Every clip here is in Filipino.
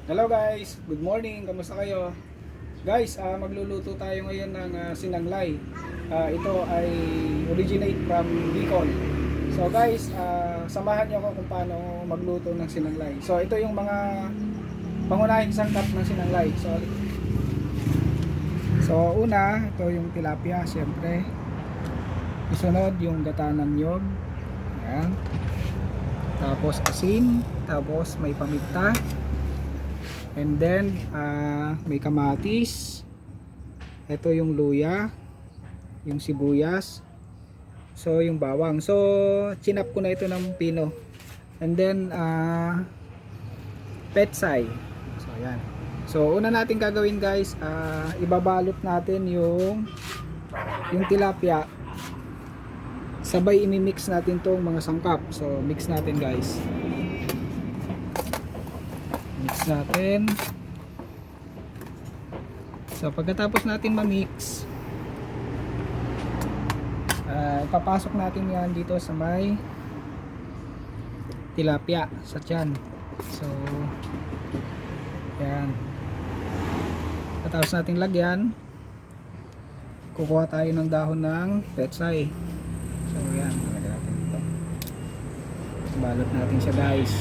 Hello guys, good morning, kamusta kayo? Guys, magluluto tayo ngayon ng sinanglay. Ito ay originate from Bicol. So guys, samahan niyo ako kung paano magluto ng sinanglay. So ito yung mga pangunahing sangkap ng sinanglay. So una, ito yung tilapia, siyempre. Isunod yung gata ng niyog. Ayan. Tapos asin, tapos may paminta. And then may kamatis. Ito yung luya, yung sibuyas. So yung bawang. So chinap ko na ito ng pino. And then petsay. So ayan. So una natin gagawin guys, ibabalot natin yung tilapia. Sabay imimix natin tong mga sangkap. So mix natin guys. Mix natin. So pagkatapos natin ma-mix, ipapasok natin yan dito sa may tilapia sa tiyan. So yan. Pagkatapos natin lagyan, kukuha tayo ng dahon ng petsay. So yan, lagyan natin dito. Balot natin siya guys.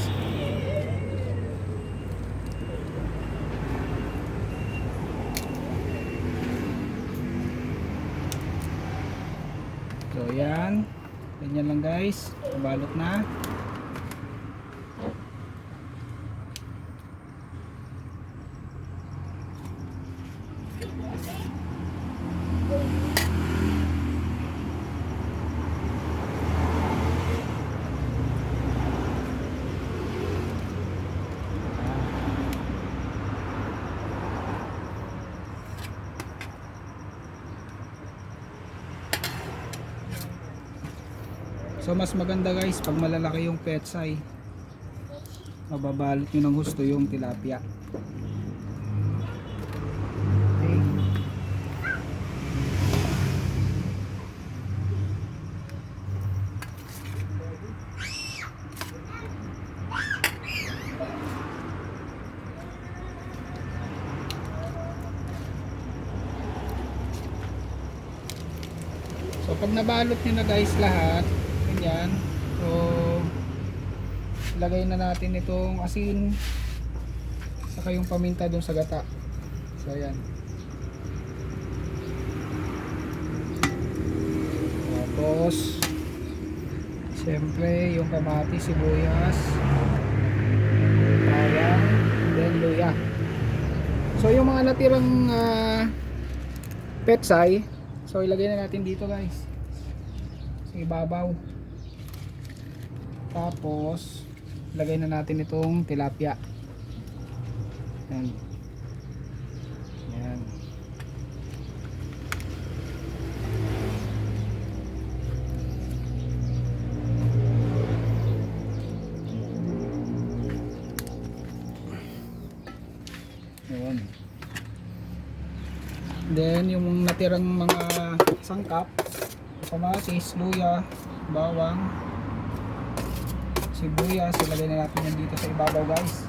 So yan, ganyan lang guys, balot na. So mas maganda guys pag malalaki yung petsay, mababalot nyo ng husto yung tilapia. Okay. So pag nabalot nyo na guys lahat, yan. So lagay na natin itong asin saka yung paminta dun sa gata. So ayan. Tapos siyempre yung kamatis, sibuyas, bawang, then luya. So yung mga natirang petsay, so ilagay na natin dito guys sa ibabaw. Tapos lagay na natin itong tilapia. Yan. Yan. Yan. Then yung natirang mga sangkap, kamatis, luya, bawang, sibuyas, ilagay na natin yan dito sa ibabaw guys.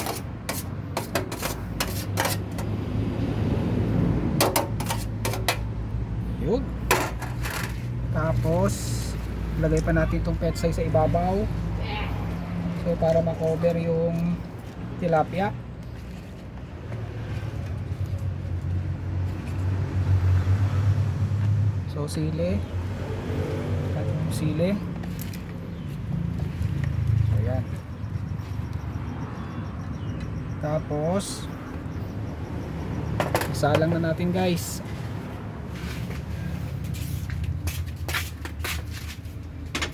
Yun. Tapos ilagay pa natin itong petsay sa ibabaw, so para makover yung tilapia. So sili, sili. Ayan. Tapos isalang na natin guys.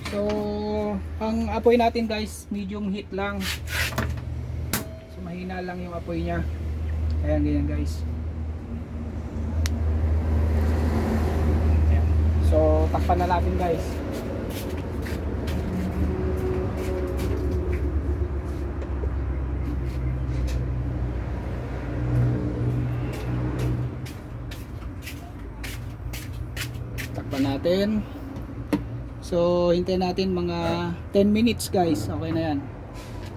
So ang apoy natin guys, medium heat lang. So mahina lang yung apoy nya. Ayan, ganyan guys. Ayan. So takpan na natin guys. Takpan natin. So hintayin natin mga 10 minutes guys. Okay na yan.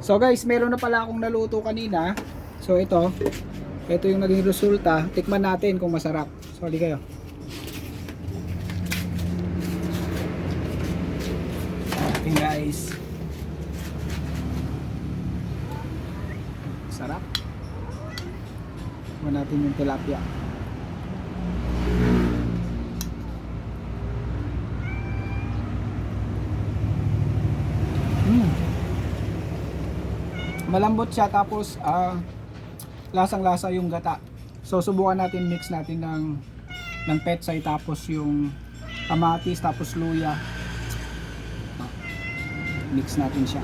So guys, meron na pala akong naluto kanina. So ito yung naging resulta. Tikman natin kung masarap. So di kayo. Okay guys. Sarap. Tikman natin yung tilapia. Malambot siya, tapos lasang-lasa yung gata. So subukan natin, mix natin ng petsay, tapos yung kamatis, tapos luya. Mix natin siya.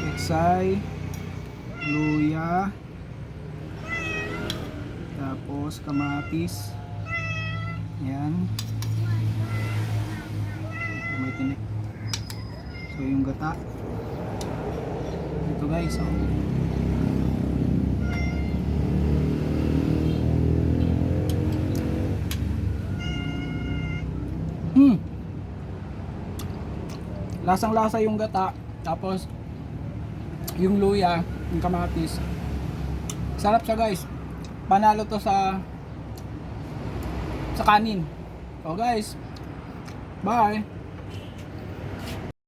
Petsay, luya, tapos kamatis. Yan. May tinik. So yung gata. Ito guys, oh. Lasang-lasa yung gata, tapos yung luya, yung kamatis. Sarap siya guys. Panalo to sa kanin. So guys, bye.